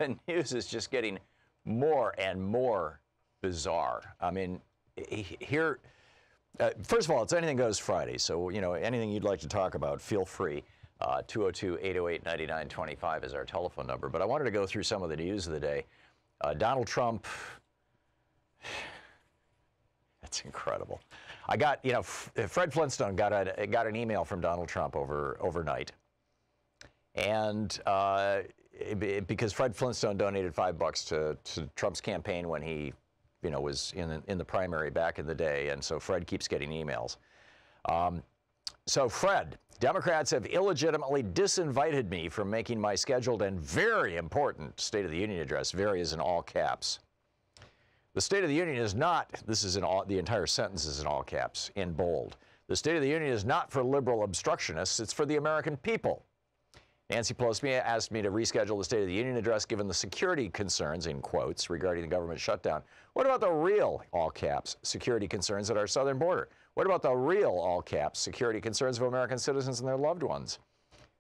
the news is just getting more and more bizarre. I mean, here, first of all, it's Anything Goes Friday, so, you know, anything you'd like to talk about, feel free. 202-808-9925 is our telephone number. But I wanted to go through some of the news of the day. Donald Trump, that's incredible. I got, you know, Fred Flintstone got an email from Donald Trump overnight. And because Fred Flintstone donated $5 to Trump's campaign when he, you know, was in the primary back in the day, and so Fred keeps getting emails. So Fred, Democrats have illegitimately disinvited me from making my scheduled and very important State of the Union address. Very is in all caps. The State of the Union is not, this is in all, the entire sentence is in all caps, in bold. The State of the Union is not for liberal obstructionists, it's for the American people. Nancy Pelosi asked me to reschedule the State of the Union address given the security concerns, in quotes, regarding the government shutdown. What about the real, all caps, security concerns at our southern border? What about the real, all caps, security concerns of American citizens and their loved ones?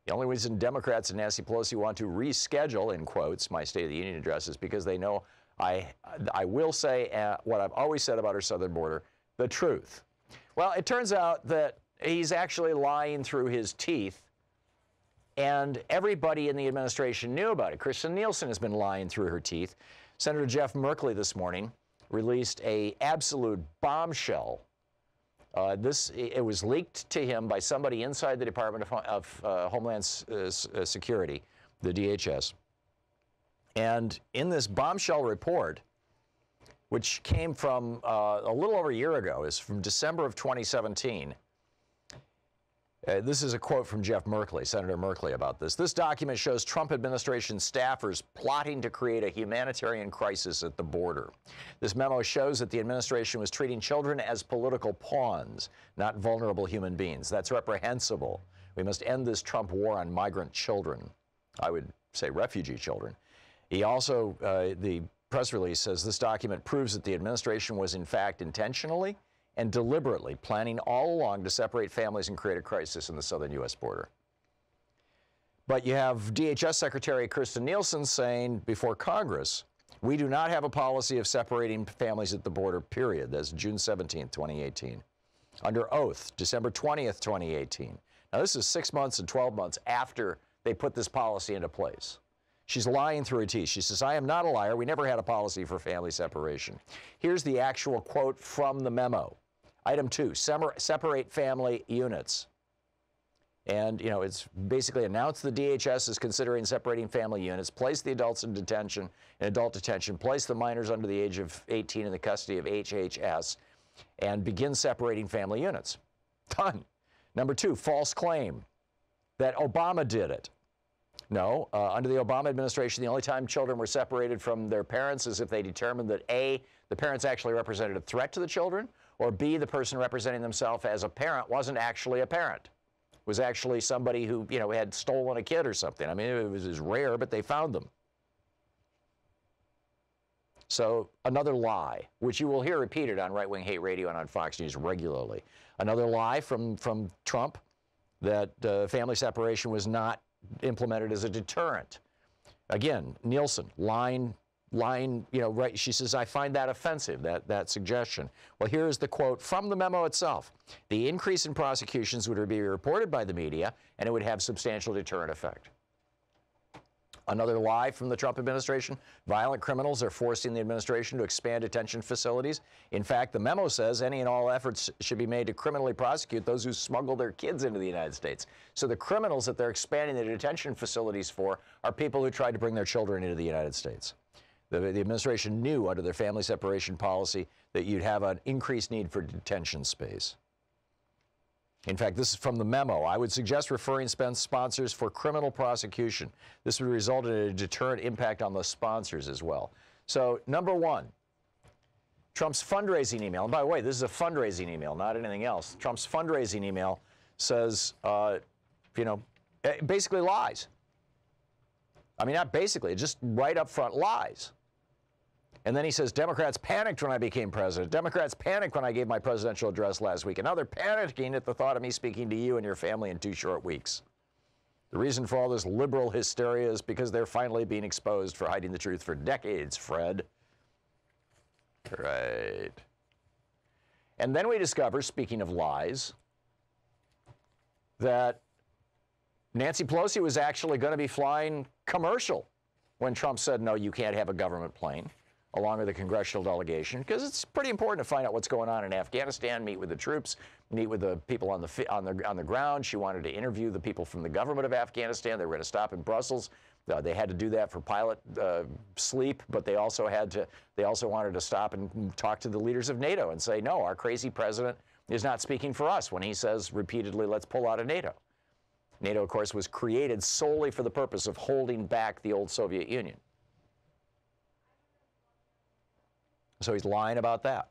The only reason Democrats and Nancy Pelosi want to reschedule, in quotes, my State of the Union address is because they know I will say what I've always said about our southern border, the truth. Well, it turns out that he's actually lying through his teeth, and everybody in the administration knew about it. Kirstjen Nielsen has been lying through her teeth. Senator Jeff Merkley this morning released an absolute bombshell. It was leaked to him by somebody inside the Department of Homeland Security, the DHS. And in this bombshell report, which came from a little over a year ago, is from December of 2017. This is a quote from Jeff Merkley, Senator Merkley, about this. This document shows Trump administration staffers plotting to create a humanitarian crisis at the border. This memo shows that the administration was treating children as political pawns, not vulnerable human beings. That's reprehensible. We must end this Trump war on migrant children. I would say refugee children. He also, the press release says this document proves that the administration was in fact intentionally and deliberately planning all along to separate families and create a crisis in the southern U.S. border. But you have DHS Secretary Kirstjen Nielsen saying before Congress, we do not have a policy of separating families at the border, period. That's June 17th, 2018. Under oath, December 20th, 2018. Now, this is 6 months and 12 months after they put this policy into place. She's lying through her teeth. She says, I am not a liar. We never had a policy for family separation. Here's the actual quote from the memo. Item 2, separate family units. And, you know, it's basically announced the DHS is considering separating family units, place the adults in adult detention, place the minors under the age of 18 in the custody of HHS, and begin separating family units. Done. Number 2, false claim that Obama did it. No, under the Obama administration, the only time children were separated from their parents is if they determined that A, the parents actually represented a threat to the children, or B, the person representing themselves as a parent wasn't actually a parent. Was actually somebody who, you know, had stolen a kid or something. I mean, it was rare, but they found them. So another lie, which you will hear repeated on Right-Wing Hate Radio and on Fox News regularly. Another lie from Trump that family separation was not implemented as a deterrent. Again, Nielsen, line, you know, right, she says, I find that offensive, that suggestion. Well, here's the quote from the memo itself. The increase in prosecutions would be reported by the media, and it would have substantial deterrent effect. Another lie from the Trump administration, violent criminals are forcing the administration to expand detention facilities. In fact, the memo says any and all efforts should be made to criminally prosecute those who smuggle their kids into the United States. So the criminals that they're expanding the detention facilities for are people who tried to bring their children into the United States. The administration knew under their family separation policy that you'd have an increased need for detention space. In fact, this is from the memo. I would suggest referring sponsors for criminal prosecution. This would result in a deterrent impact on the sponsors as well. So, number one, Trump's fundraising email, and by the way, this is a fundraising email, not anything else. Trump's fundraising email says, you know, basically lies. I mean, not basically, just right up front lies. And then he says, Democrats panicked when I became president. Democrats panicked when I gave my presidential address last week. And now they're panicking at the thought of me speaking to you and your family in 2 short weeks. The reason for all this liberal hysteria is because they're finally being exposed for hiding the truth for decades, Fred. Right. And then we discover, speaking of lies, that Nancy Pelosi was actually going to be flying commercial when Trump said, no, you can't have a government plane, along with a congressional delegation, because it's pretty important to find out what's going on in Afghanistan, meet with the troops, meet with the people on the ground. She wanted to interview the people from the government of Afghanistan. They were going to stop in Brussels. They had to do that for pilot sleep, but they also wanted to stop and talk to the leaders of NATO and say, no, our crazy president is not speaking for us when he says repeatedly, let's pull out of NATO. NATO, of course, was created solely for the purpose of holding back the old Soviet Union. So he's lying about that.